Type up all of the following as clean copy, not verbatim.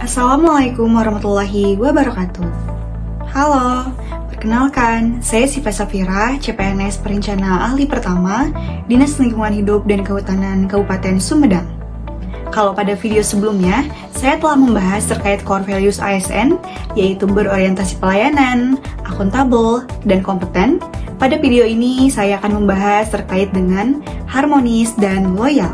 Assalamualaikum warahmatullahi wabarakatuh. Halo, perkenalkan, saya Siva Safira, CPNS Perencana Ahli Pertama, Dinas Lingkungan Hidup dan Kehutanan Kabupaten Sumedang. Kalau pada video sebelumnya, saya telah membahas terkait core values ASN, yaitu berorientasi pelayanan, akuntabel, dan kompeten. Pada video ini, saya akan membahas terkait dengan harmonis dan loyal.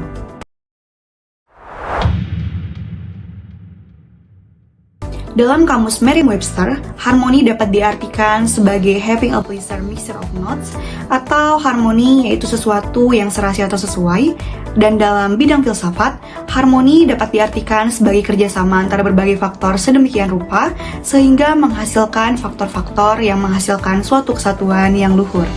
Dalam kamus Merriam-Webster, harmoni dapat diartikan sebagai having a pleasant mixture of notes, atau harmoni yaitu sesuatu yang serasi atau sesuai, dan dalam bidang filsafat, harmoni dapat diartikan sebagai kerjasama antara berbagai faktor sedemikian rupa, sehingga menghasilkan faktor-faktor yang menghasilkan suatu kesatuan yang luhur.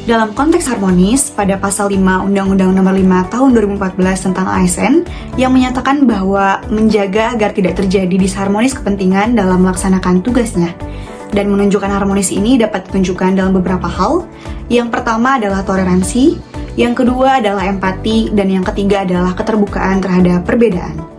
Dalam konteks harmonis, pada pasal 5 Undang-Undang Nomor 5 Tahun 2014 tentang ASN yang menyatakan bahwa menjaga agar tidak terjadi disharmonis kepentingan dalam melaksanakan tugasnya. Dan menunjukkan harmonis ini dapat ditunjukkan dalam beberapa hal. Yang pertama adalah toleransi, yang kedua adalah empati, dan yang ketiga adalah keterbukaan terhadap perbedaan.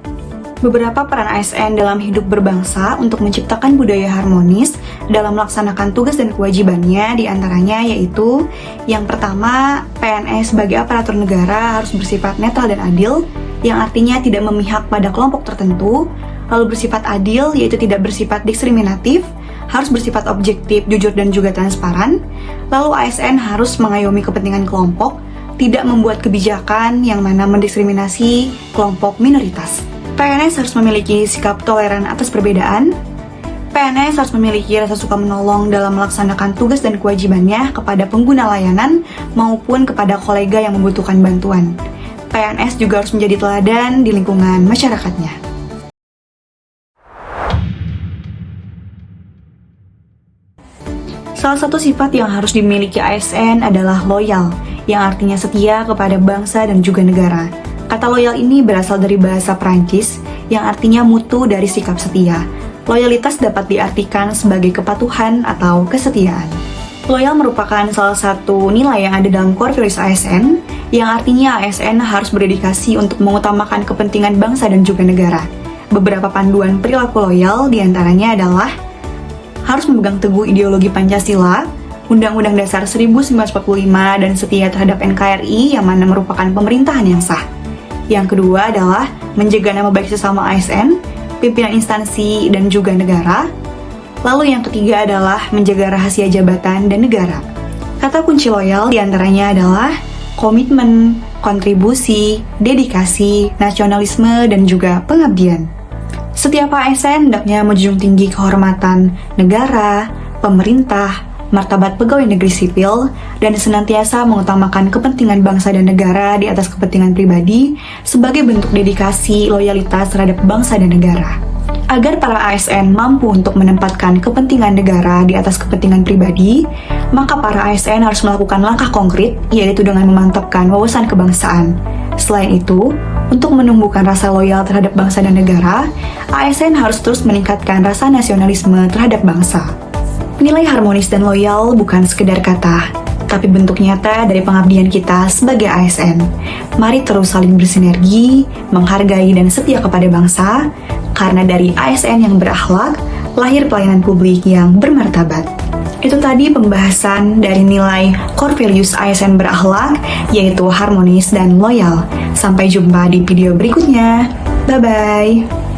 Beberapa peran ASN dalam hidup berbangsa untuk menciptakan budaya harmonis dalam melaksanakan tugas dan kewajibannya diantaranya yaitu yang pertama, PNS sebagai aparatur negara harus bersifat netral dan adil, yang artinya tidak memihak pada kelompok tertentu, lalu bersifat adil yaitu tidak bersifat diskriminatif, harus bersifat objektif, jujur dan juga transparan, lalu ASN harus mengayomi kepentingan kelompok, tidak membuat kebijakan yang mana mendiskriminasi kelompok minoritas. PNS harus memiliki sikap toleran atas perbedaan. PNS harus memiliki rasa suka menolong dalam melaksanakan tugas dan kewajibannya kepada pengguna layanan maupun kepada kolega yang membutuhkan bantuan. PNS juga harus menjadi teladan di lingkungan masyarakatnya. Salah satu sifat yang harus dimiliki ASN adalah loyal, yang artinya setia kepada bangsa dan juga negara. Kata loyal ini berasal dari bahasa Prancis yang artinya mutu dari sikap setia. Loyalitas dapat diartikan sebagai kepatuhan atau kesetiaan. Loyal merupakan salah satu nilai yang ada dalam core values ASN, yang artinya ASN harus berdedikasi untuk mengutamakan kepentingan bangsa dan juga negara. Beberapa panduan perilaku loyal diantaranya adalah harus memegang teguh ideologi Pancasila, Undang-Undang Dasar 1945 dan setia terhadap NKRI yang mana merupakan pemerintahan yang sah. Yang kedua adalah menjaga nama baik sesama ASN, pimpinan instansi, dan juga negara. Lalu yang ketiga adalah menjaga rahasia jabatan dan negara. Kata kunci loyal diantaranya adalah komitmen, kontribusi, dedikasi, nasionalisme, dan juga pengabdian. Setiap ASN hendaknya menjunjung tinggi kehormatan negara, pemerintah, martabat pegawai negeri sipil, dan senantiasa mengutamakan kepentingan bangsa dan negara di atas kepentingan pribadi sebagai bentuk dedikasi loyalitas terhadap bangsa dan negara. Agar para ASN mampu untuk menempatkan kepentingan negara di atas kepentingan pribadi, maka para ASN harus melakukan langkah konkret, yaitu dengan memantapkan wawasan kebangsaan. Selain itu, untuk menumbuhkan rasa loyal terhadap bangsa dan negara, ASN harus terus meningkatkan rasa nasionalisme terhadap bangsa. Nilai harmonis dan loyal bukan sekedar kata, tapi bentuk nyata dari pengabdian kita sebagai ASN. Mari terus saling bersinergi, menghargai dan setia kepada bangsa, karena dari ASN yang berakhlak, lahir pelayanan publik yang bermartabat. Itu tadi pembahasan dari nilai core values ASN berakhlak, yaitu harmonis dan loyal. Sampai jumpa di video berikutnya. Bye-bye.